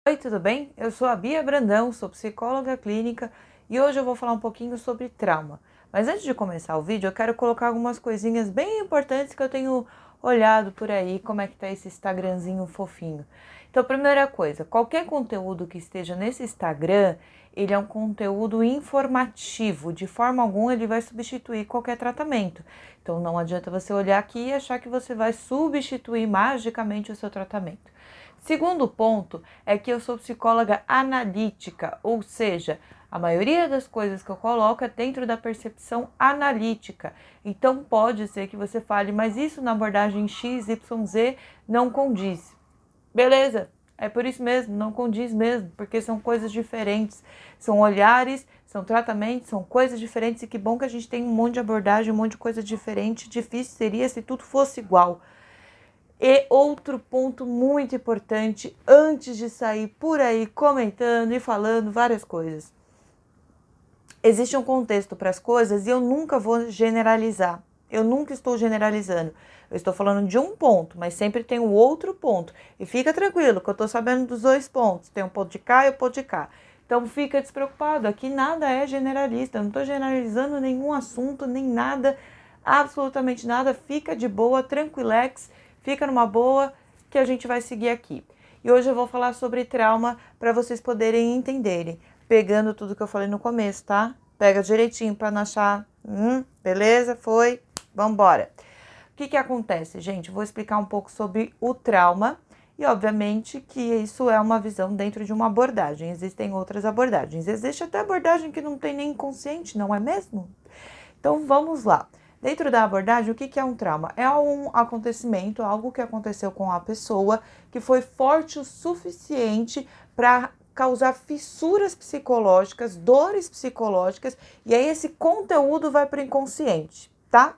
Oi, tudo bem? Eu sou a Bia Brandão, sou psicóloga clínica e hoje eu vou falar um pouquinho sobre trauma. Mas antes de começar o vídeo, eu quero colocar algumas coisinhas bem importantes que eu tenho olhado por aí, como é que tá esse Instagramzinho fofinho. Então, primeira coisa, qualquer conteúdo que esteja nesse Instagram, ele é um conteúdo informativo, de forma alguma ele vai substituir qualquer tratamento. Então, não adianta você olhar aqui e achar que você vai substituir magicamente o seu tratamento. Segundo ponto é que eu sou psicóloga analítica, ou seja, a maioria das coisas que eu coloco é dentro da percepção analítica. Então pode ser que você fale, mas isso na abordagem XYZ não condiz. Beleza, é por isso mesmo, não condiz mesmo, porque são coisas diferentes, são olhares, são tratamentos, são coisas diferentes e que bom que a gente tem um monte de abordagem, um monte de coisa diferente. Difícil seria se tudo fosse igual. E outro ponto muito importante, antes de sair por aí comentando e falando várias coisas. Existe um contexto para as coisas e eu nunca vou generalizar. Eu nunca estou generalizando. Eu estou falando de um ponto, mas sempre tem um outro ponto. E fica tranquilo, que eu estou sabendo dos dois pontos. Tem um ponto de cá e um ponto de cá. Então fica despreocupado, aqui nada é generalista. Eu não estou generalizando nenhum assunto, nem nada, absolutamente nada. Fica de boa, tranquilex. Fica numa boa que a gente vai seguir aqui. E hoje eu vou falar sobre trauma para vocês poderem entenderem, pegando tudo que eu falei no começo, tá? Pega direitinho para não achar, beleza, foi, vambora. O que acontece, gente? Vou explicar um pouco sobre o trauma e, obviamente, que isso é uma visão dentro de uma abordagem. Existem outras abordagens. Existe até abordagem que não tem nem inconsciente, não é mesmo? Então, vamos lá. Dentro da abordagem, o que é um trauma? É um acontecimento, algo que aconteceu com a pessoa que foi forte o suficiente para causar fissuras psicológicas, dores psicológicas, e aí esse conteúdo vai para o inconsciente, tá?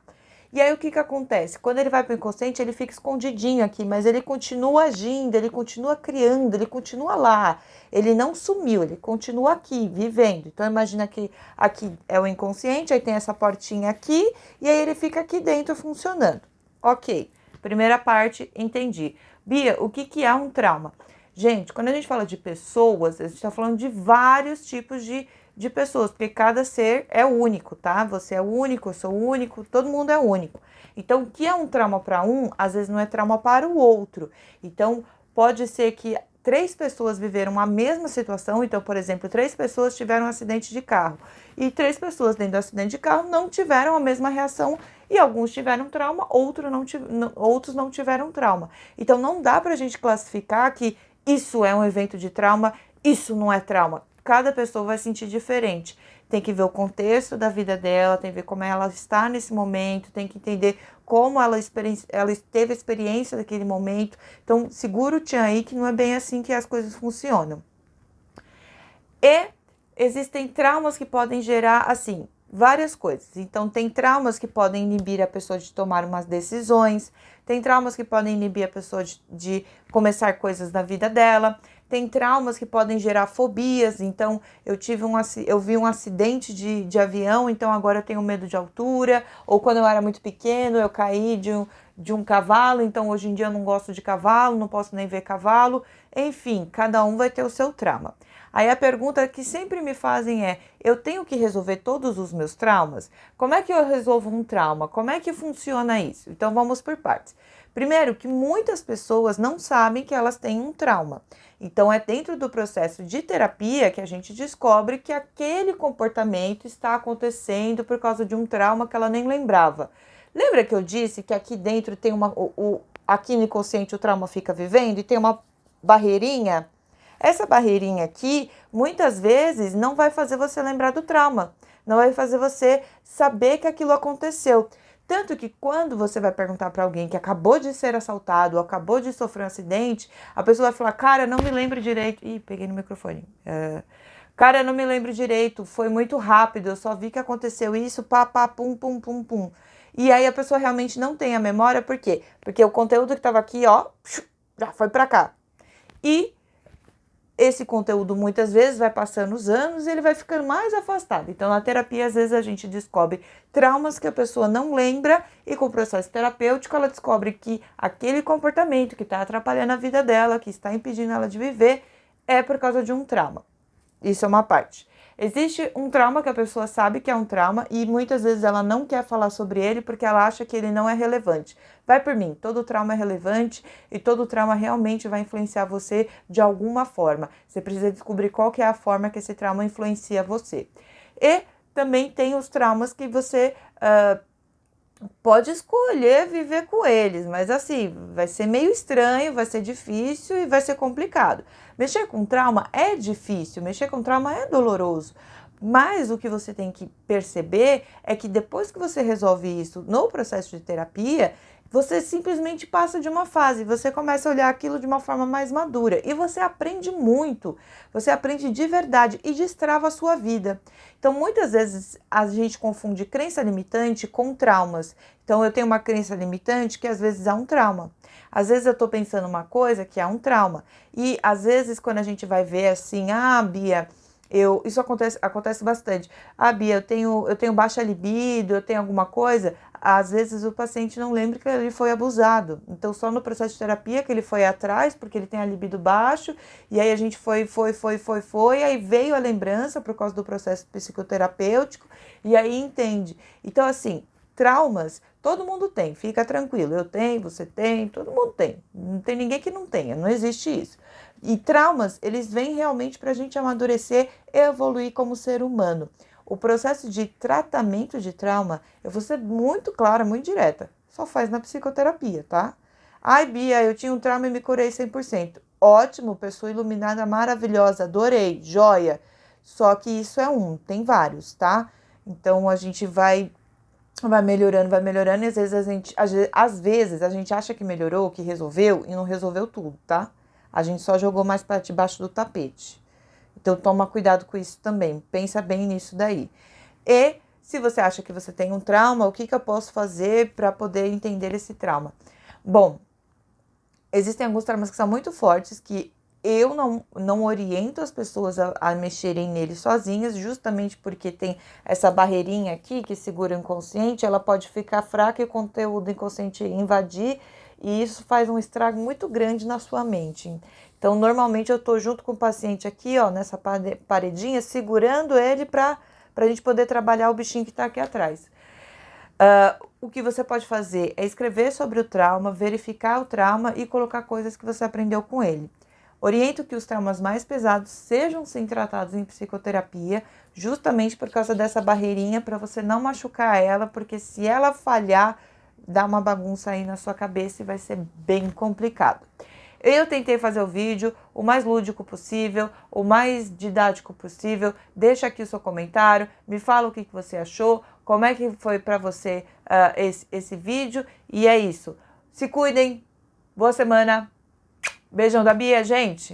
E aí o que acontece? Quando ele vai para o inconsciente, ele fica escondidinho aqui, mas ele continua agindo, ele continua criando, ele continua lá. Ele não sumiu, ele continua aqui, vivendo. Então imagina que aqui é o inconsciente, aí tem essa portinha aqui, e aí ele fica aqui dentro funcionando. Ok, primeira parte, entendi. Bia, o que é um trauma? Gente, quando a gente fala de pessoas, a gente está falando de vários tipos de pessoas, porque cada ser é único, tá? Você é único, eu sou único, todo mundo é único. Então, o que é um trauma para um, às vezes não é trauma para o outro. Então, pode ser que 3 pessoas viveram a mesma situação. Então, por exemplo, 3 pessoas tiveram um acidente de carro e 3 pessoas dentro do acidente de carro não tiveram a mesma reação. E alguns tiveram trauma, outros não tiveram trauma. Então, não dá para a gente classificar que isso é um evento de trauma, isso não é trauma. Cada pessoa vai sentir diferente. Tem que ver o contexto da vida dela, tem que ver como ela está nesse momento, tem que entender como ela teve a experiência daquele momento. Então, segura o tchan aí que não é bem assim que as coisas funcionam. E existem traumas que podem gerar, assim, várias coisas. Então, tem traumas que podem inibir a pessoa de tomar umas decisões, tem traumas que podem inibir a pessoa de começar coisas na vida dela, tem traumas que podem gerar fobias. Então, eu vi um acidente de avião, então agora eu tenho medo de altura, ou quando eu era muito pequeno, eu caí de um cavalo, então hoje em dia eu não gosto de cavalo, não posso nem ver cavalo. Enfim, cada um vai ter o seu trauma. Aí a pergunta que sempre me fazem é: eu tenho que resolver todos os meus traumas? Como é que eu resolvo um trauma? Como é que funciona isso? Então vamos por partes. Primeiro, que muitas pessoas não sabem que elas têm um trauma. Então é dentro do processo de terapia que a gente descobre que aquele comportamento está acontecendo por causa de um trauma que ela nem lembrava. Lembra que eu disse que aqui dentro tem aqui no inconsciente o trauma fica vivendo e tem uma barreirinha? Essa barreirinha aqui, muitas vezes, não vai fazer você lembrar do trauma, não vai fazer você saber que aquilo aconteceu. Tanto que quando você vai perguntar para alguém que acabou de ser assaltado ou acabou de sofrer um acidente, a pessoa vai falar: cara, não me lembro direito. Ih, peguei no microfone. Cara, não me lembro direito, foi muito rápido, eu só vi que aconteceu isso, pá, pá, pum, pum, pum, pum. E aí a pessoa realmente não tem a memória, por quê? Porque o conteúdo que estava aqui, ó, já foi para cá. E esse conteúdo muitas vezes vai passando os anos e ele vai ficando mais afastado. Então, na terapia, às vezes a gente descobre traumas que a pessoa não lembra e com o processo terapêutico ela descobre que aquele comportamento que está atrapalhando a vida dela, que está impedindo ela de viver, é por causa de um trauma. Isso é uma parte. Existe um trauma que a pessoa sabe que é um trauma e muitas vezes ela não quer falar sobre ele porque ela acha que ele não é relevante. Vai por mim, todo trauma é relevante e todo trauma realmente vai influenciar você de alguma forma. Você precisa descobrir qual que é a forma que esse trauma influencia você. E também tem os traumas que você pode escolher viver com eles, mas assim, vai ser meio estranho, vai ser difícil e vai ser complicado. Mexer com trauma é difícil, mexer com trauma é doloroso. Mas o que você tem que perceber é que depois que você resolve isso no processo de terapia, você simplesmente passa de uma fase, você começa a olhar aquilo de uma forma mais madura e você aprende muito, você aprende de verdade e destrava a sua vida. Então, muitas vezes a gente confunde crença limitante com traumas. Então, eu tenho uma crença limitante que às vezes é um trauma. Às vezes eu tô pensando uma coisa que é um trauma. E às vezes quando a gente vai ver assim, Bia, isso acontece bastante. Bia, eu tenho baixa libido, eu tenho alguma coisa. Às vezes o paciente não lembra que ele foi abusado. Então, só no processo de terapia que ele foi atrás, porque ele tem a libido baixo, e aí a gente foi, aí veio a lembrança por causa do processo psicoterapêutico, e aí entende. Então, assim, traumas, todo mundo tem, fica tranquilo. Eu tenho, você tem, todo mundo tem. Não tem ninguém que não tenha, não existe isso. E traumas, eles vêm realmente para a gente amadurecer e evoluir como ser humano. O processo de tratamento de trauma, eu vou ser muito clara, muito direta, só faz na psicoterapia, tá? Ai, Bia, eu tinha um trauma e me curei 100%. Ótimo, pessoa iluminada, maravilhosa, adorei, joia. Só que isso é tem vários, tá? Então a gente vai melhorando, e às vezes a gente acha que melhorou, que resolveu, e não resolveu tudo, tá? A gente só jogou mais para debaixo do tapete. Então toma cuidado com isso também, pensa bem nisso daí. E se você acha que você tem um trauma, o que eu posso fazer para poder entender esse trauma? Bom, existem alguns traumas que são muito fortes, que eu não oriento as pessoas a mexerem neles sozinhas, justamente porque tem essa barreirinha aqui que segura o inconsciente, ela pode ficar fraca e o conteúdo inconsciente invadir, e isso faz um estrago muito grande na sua mente. Então, normalmente eu tô junto com o paciente aqui, ó, nessa paredinha, segurando ele para a gente poder trabalhar o bichinho que está aqui atrás. O que você pode fazer é escrever sobre o trauma, verificar o trauma e colocar coisas que você aprendeu com ele. Oriento que os traumas mais pesados sejam sim tratados em psicoterapia, justamente por causa dessa barreirinha, para você não machucar ela, porque se ela falhar, dá uma bagunça aí na sua cabeça e vai ser bem complicado. Eu tentei fazer o vídeo o mais lúdico possível, o mais didático possível. Deixa aqui o seu comentário, me fala o que você achou, como é que foi para você esse vídeo. E é isso. Se cuidem, boa semana, beijão da Bia, gente!